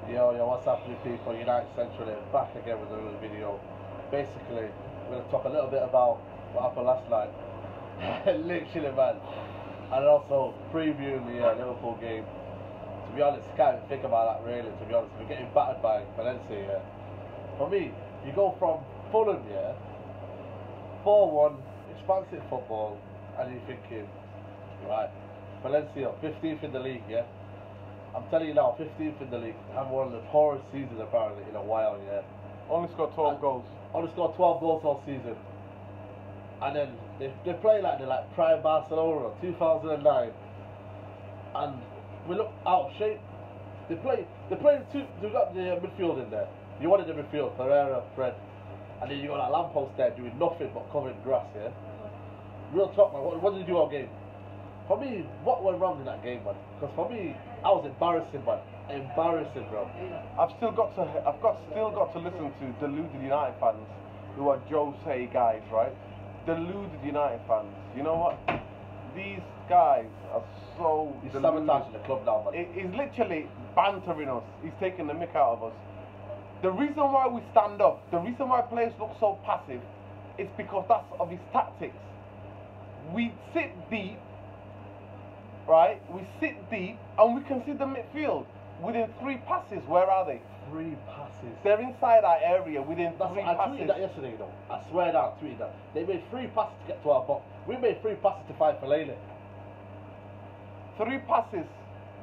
Yo, what's happening, people? United Central is back again with another video. Basically, we're going to talk a little bit about what happened last night. Literally, man. And also previewing the Liverpool game. To be honest, can't even think about that really, to be honest. We're getting battered by Valencia, yeah. For me, you go from Fulham, yeah, 4-1, expansive football, and you're thinking, right, Valencia, 15th in the league, yeah. I'm telling you now, 15th in the league. Have one of the poorest seasons apparently in a while, yeah. Only scored 12 goals. Only scored 12 goals all season. And then they play like they're like prime Barcelona, 2009. And we look out of shape. They got the midfield in there. You wanted the midfield, Pereira, Fred. And then you got that lamppost there doing nothing but covering grass, yeah. Real talk, man, what did you do all game? For me, what went wrong in that game, man? Because for me, I was embarrassing, man. Embarrassing, bro. I've still got to listen to deluded United fans who are Jose guys, right? Deluded United fans. You know what? These guys are so He's deluded. sabotaging the club now, man. He's literally bantering us. He's taking the mick out of us. The reason why we stand up, the reason why players look so passive, is because that's of his tactics. We sit deep. Right, we sit deep and we can see the midfield within 3 passes. Where are they? 3 passes. They're inside our area within That's 3 I passes. tweeted that yesterday, you know. I swear down, I tweeted that. They made 3 passes to get to our box. We made 3 passes to find Fellaini. 3 passes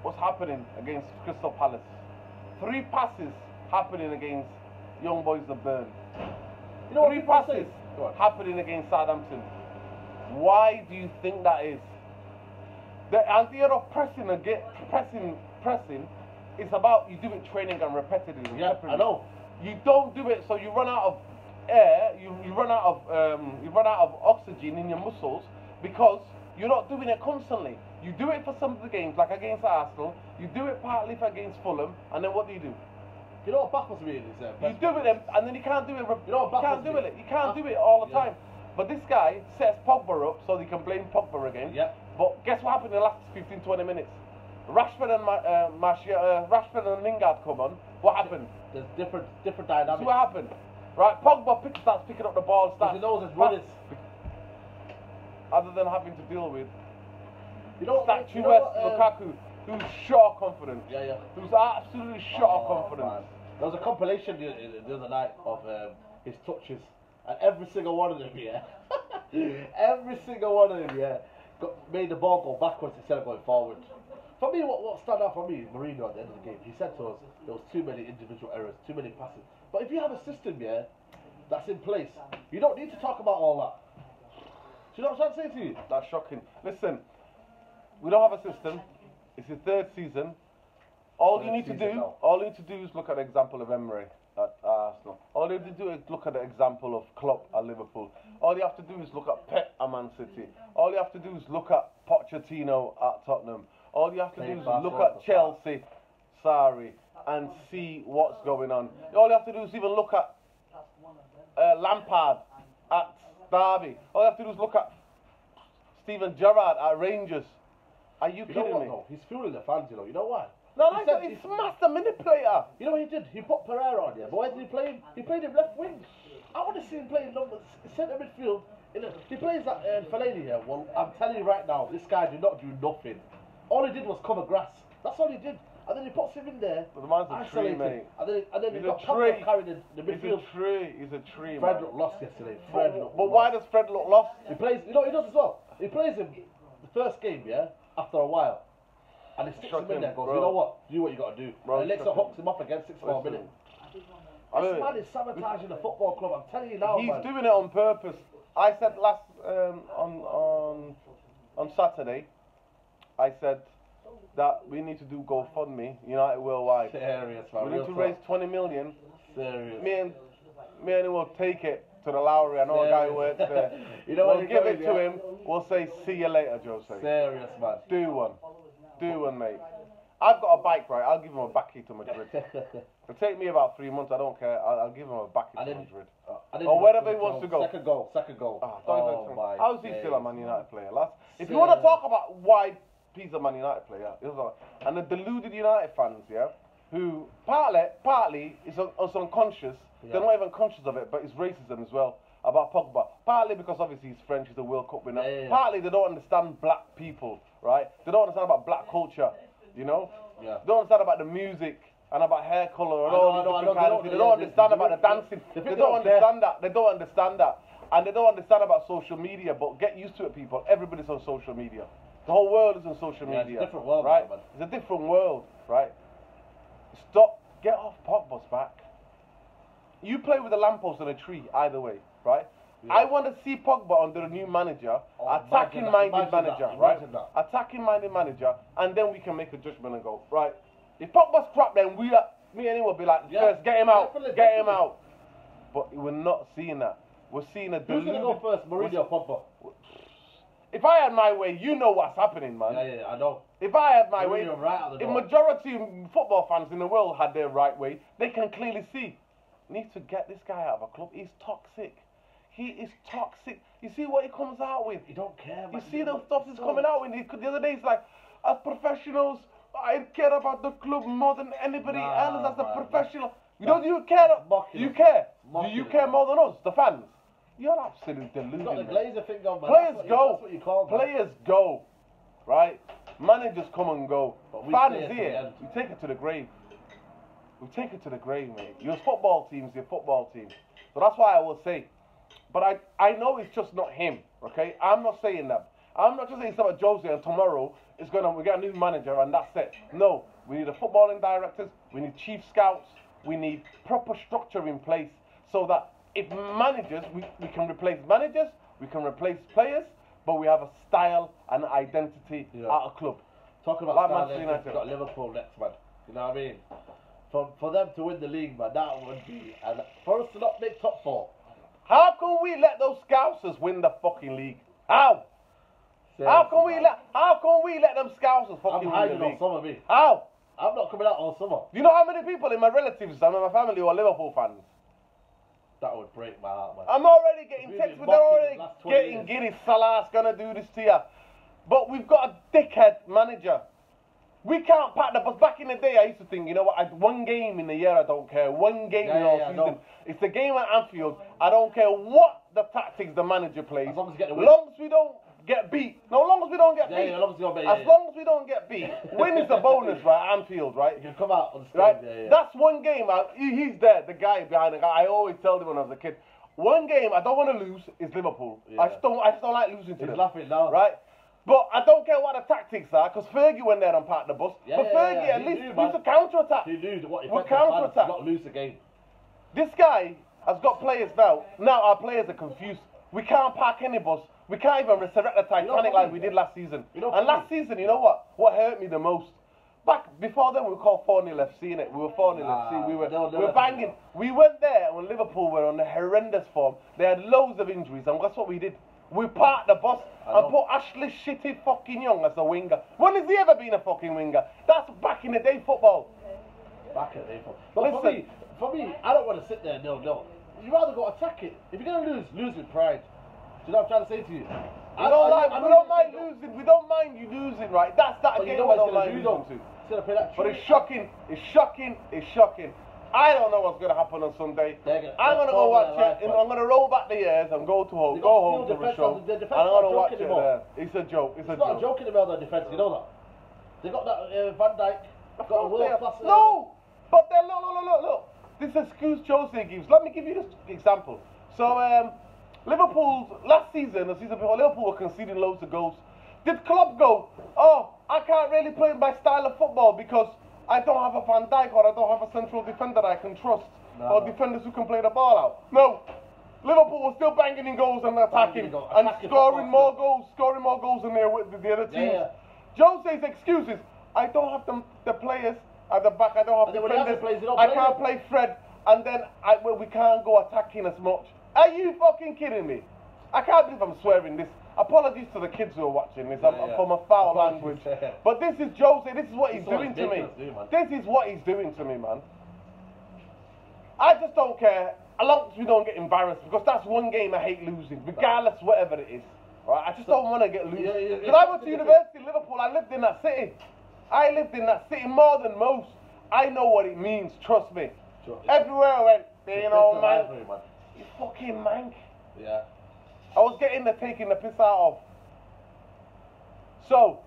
was happening against Crystal Palace. 3 passes happening against Young Boys of Bern. You know 3 passes happening against Southampton. Why do you think that is? The idea of pressing is about you do it training and repetitively. Yeah, I know. You don't do it so you run out of air, you run out of oxygen in your muscles because you're not doing it constantly. You do it for some of the games, like against Arsenal. You do it partly for against Fulham, and then what do? You know what baffles me is you do it, and then you can't do it. You know what baffles me? You can't do it all the time. But this guy sets Pogba up so they can blame Pogba again. Yeah. But guess what happened in the last 15-20 minutes? Rashford and Lingard come on. What happened? There's different dynamics. So what happened? Right, Pogba starts picking up the ball, starts. He knows his runners. Other than having to deal with statuesque Lukaku, who's short of confidence. Yeah. Who's absolutely short of confidence. Man. There was a compilation the other night of his touches, and every single one of them, yeah. Every single one of them, yeah. Made the ball go backwards instead of going forward. For me, what stand out for me, Mourinho at the end of the game, he said to us there was too many individual errors, too many passes. But if you have a system, yeah, that's in place, you don't need to talk about all that. Do you know what I'm trying to say to you? That's shocking. Listen, we don't have a system. It's his 3rd season. All you need to do is look at the example of Emery at Arsenal. All you have to do is look at the example of Klopp at Liverpool. All you have to do is look at Pep at Man City. All you have to do is look at Pochettino at Tottenham. All you have to do is look at Chelsea, and see what's going on. All you have to do is even look at Lampard at Derby. All you have to do is look at Steven Gerrard at Rangers. Are you kidding me? No, he's fooling the fans, you know. You know why? No, he's master manipulator. You know what he did? He put Pereira on here, but where did he play him? He played him left wing. I want to see him playing centre midfield. He plays that Fellaini here. Well, I'm telling you right now, this guy did not do nothing. All he did was cover grass. That's all he did. And then he puts him in there. But the man's a tree, mate. And then he got Pogba carrying the midfield. He's a tree, Fred man. looked lost yesterday. But why does Fred look lost? He plays, you know what he does as well? He plays him the first game, yeah, after a while. And he sticks him in there and goes, you know what? Do what you got to do. Bro, and Alexa hooks him up again 6 more minutes. This man is sabotaging the football club. I'm telling you now, he's doing it on purpose. I said on Saturday, I said that we need to do GoFundMe, United Worldwide. Serious, man. We need to raise 20 million. Serious. Me and him will take it to the Lowry. I know a guy who works there. You know we'll give it to him. We'll say, see you later, Jose. Serious, man. Do one, mate. I've got a bike, right? I'll give him a back key to Madrid. It'll take me about 3 months. I don't care. I'll give him a back key to Madrid. Or wherever he wants to go. Second goal. How's he still a Man United player? If you want to talk about why he's a Man United player, and the deluded United fans, yeah, who partly is unconscious. Yeah. They're not even conscious of it, but it's racism as well about Pogba. Partly because obviously he's French, he's a World Cup winner. Yeah. Partly they don't understand black people, right? They don't understand about black culture, you know? Yeah. They don't understand about the music and about hair colour and all these different kinds of things. They don't understand about the dancing. They don't understand that. They don't understand that. And they don't understand about social media, but get used to it, people. Everybody's on social media. The whole world is on social media. It's a different world, right? man. It's a different world, right? Stop. Get off Pogba's back. You play with a lamppost and a tree, either way, right? Yeah. I want to see Pogba under a new manager, attacking-minded manager, right? Attacking-minded manager, and then we can make a judgment and go, right? If Pogba's crap, then me and him will be like, first, get him out, get him out. But we're not seeing that. We're seeing a Who's going to go first, Mourinho or Pogba? If I had my way, you know what's happening, man. Yeah, I know. If I had my way, right if majority of football fans in the world had their right way, they can clearly see. Need to get this guy out of a club. He's toxic. He is toxic. You see what he comes out with? He don't care, man. You see the stuff he's coming out with? The other day he's like, as professionals, I care about the club more than anybody else as a professional. Do you care? Do you care? Do you care more than us, the fans? You're absolutely deluded. Got the Glazer thing on, man. Players go. That's what you call them. Players go. Right? Managers come and go. Fans here, we take it to the grave. We take it to the grave, mate. Your football team's your football team. So that's why I will say. But I know it's just not him, okay? I'm not saying that. I'm not just saying something about Jose and tomorrow we get a new manager and that's it. No, we need a footballing directors, we need chief scouts, we need proper structure in place so that if managers, we can replace managers, we can replace players, but we have a style and identity at a club. Talking about style, we've got Liverpool next, man. You know what I mean? For them to win the league, man, that would be... And for us to not make top 4. How can we let those Scousers win the fucking league? How? How can we let them Scousers fucking win the league? I'm hiding on summer, me. How? I'm not coming out all summer. You know how many people in my relatives and my family who are Liverpool fans? That would break my heart, man. I'm already getting texts, but they're already getting giddy. Salah's gonna do this to you. But we've got a dickhead manager. We can't pack the bus. Back in the day, I used to think, you know what, one game in the year, I don't care. One game in all season. It's the game at Anfield. I don't care what the tactics the manager plays. As long as we get the win. As long as we don't get beat. No, as long as we don't get beat. As long as we don't get beat. Win is a bonus, right? Anfield, right? You can come out on the stage. Right? That's one game. He's there, the guy behind the guy. I always tell him when I was a kid. One game I don't want to lose is Liverpool. Yeah. I just don't like losing to them. He's laughing now. Right? But I don't care what the tactics are, because Fergie went there and parked the bus. But Fergie at least used a counter-attack. He knew what we counter-attack. Not lose the game. This guy has got players now. Now our players are confused. We can't park any bus. We can't even resurrect the Titanic like we did last season. And last season, you know what? What hurt me the most? Back before then, we were called 4-0 FC, innit? We were 4-0 FC. We were banging. We went there when Liverpool were on a horrendous form. They had loads of injuries, and guess what we did? We parked the bus and put Ashley Shitty fucking Young as a winger. When has he ever been a fucking winger? That's back in the day football. Back in the day football. But for me, I don't want to sit there 0-0. You'd rather go attack it. If you're going to lose with pride. Do you know what I'm trying to say to you? We don't mind losing. We don't mind you losing, right? That's that game I don't mind losing to. But it's shocking. It's shocking. It's shocking. I don't know what's going to happen on Sunday. I'm going to go watch it. I'm going to roll back the years and go home to the show. And I'm going to watch it there. It's a joke. It's not a joke anymore, their defence. You know that? They got that Van Dijk. Got a world class. No! But then, look. This excuse Jose gives. Let me give you this example. So, Liverpool, last season, the season before, Liverpool were conceding loads of goals. Did Klopp go, oh, I can't really play my style of football because I don't have a Van Dijk or I don't have a central defender I can trust or defenders who can play the ball out? No. Liverpool was still banging in goals and attacking and scoring more goals than the other teams. Jose's excuses, I don't have the players at the back, I don't have defenders, I can't play Fred, and then we can't go attacking as much. Are you fucking kidding me? I can't believe I'm swearing this. Apologies to the kids who are watching this for my foul language. But this is Jose, this is what he's doing to me. This is what he's doing to me, man. I just don't care, as long as we don't get embarrassed, because that's one game I hate losing, regardless whatever it is. Right? I just don't want to get losing. Because I went to university in Liverpool, I lived in that city. I lived in that city more than most. I know what it means, trust me. Sure. Everywhere I went, you know, man, Man. you fucking mank. Yeah. I was taking the piss out of. So,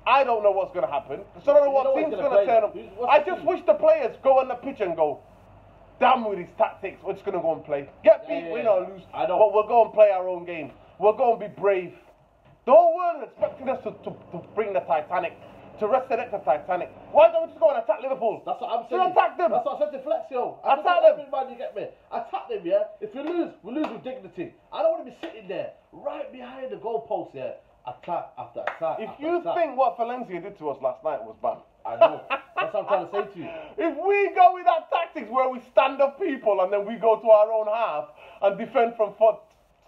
I don't know what's going to happen. So I don't know what team's going to turn up. I just wish the players go on the pitch and go, damn with his tactics, we're just going to go and play. Get beat, win or lose, but we'll go and play our own game. We'll go and be brave. The whole world is expecting us to bring the Titanic, to resurrect the Titanic. Why don't we just go and attack Liverpool? That's what I'm saying. So attack them. That's what I said to Flexio. Attack them. Man, you get me? Attack them, yeah? If we lose with dignity. I don't want to be sitting there, right behind the goalpost, yeah? Attack after attack. If you think what Valencia did to us last night was bad. I know. That's what I'm trying to say to you. If we go with that tactics where we stand up people and then we go to our own half and defend from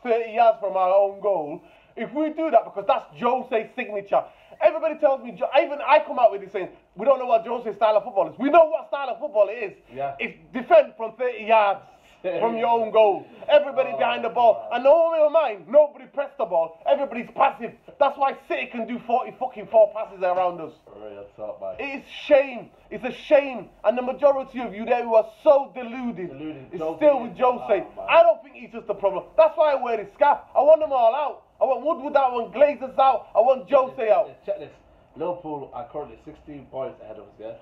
30 yards from our own goal, if we do that, because that's Jose's signature. Everybody tells me, even I come out with this saying, we don't know what Jose's style of football is. We know what style of football it is. Yeah. It's defend from 30 yards from your own goal. Everybody behind the ball. And no one will mind, nobody pressed the ball. Everybody's passive. That's why City can do 4 passes around us. Real talk, man. It is shame. It's a shame. And the majority of you there who are so deluded is still with Jose. I don't think he's just the problem. That's why I wear his scarf. I want them all out. I want Woodward out, I want Glazers out, I want Jose out. Check this. Liverpool are currently 16 points ahead of us, yeah?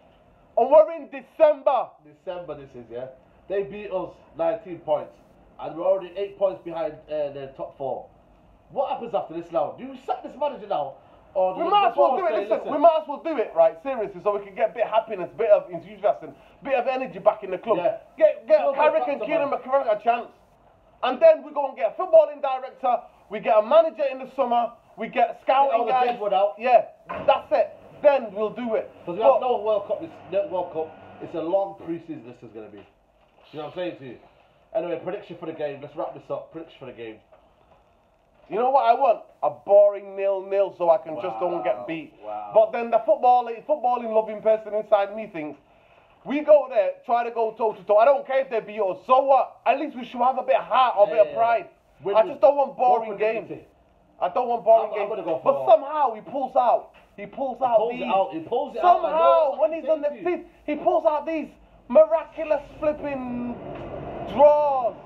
And we're in December. December this is, yeah? They beat us 19 points. And we're already 8 points behind the top 4. What happens after this now? Do you sack this manager now? Or we might as well do it, listen, we might as well do it, right, seriously, so we can get a bit of happiness, bit of enthusiasm, bit of energy back in the club. Yeah. Get Carrick and Kieran McCarrick a chance. And then we go and get a footballing director, we get a manager in the summer, we get scouting guys. Out. Yeah, that's it. Then we'll do it. Because we have no World Cup, it's a long pre-season this is going to be. You know what I'm saying to you? Anyway, prediction for the game. Let's wrap this up. Prediction for the game. You know what I want? A boring 0-0 so I can just don't get beat. Wow. But then the footballing loving person inside me thinks, we go there, try to go toe to toe. I don't care if they beat us. So what? At least we should have a bit of heart or a bit of pride. I just don't want boring games. I don't want boring games. But somehow he pulls out. He pulls out these. He pulls it somehow, out. when he's on the pitch, he pulls out these miraculous flipping draws.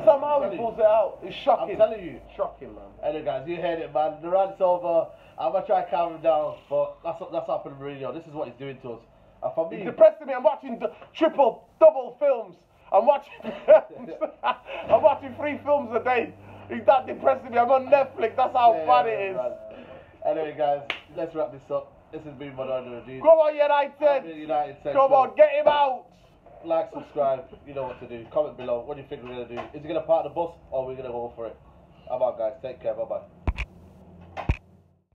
Somehow he pulls it out. It's shocking. I'm telling you. Shocking, man. Anyway, guys, you heard it, man. The rant's over. I'm going to try and calm him down. But that's happened to Mourinho. This is what he's doing to us. And for me, he's depressing me. I'm watching double films. I'm watching I'm watching 3 films a day. He's that depressing me. I'm on Netflix. That's how bad it is. Man. Anyway, guys, let's wrap this up. This has been Madonna Dude. Come on, United. Come on, get him out. Like, subscribe. You know what to do. Comment below. What do you think we're going to do? Is he going to park the bus or are we going to go for it? How about, guys? Take care. Bye-bye.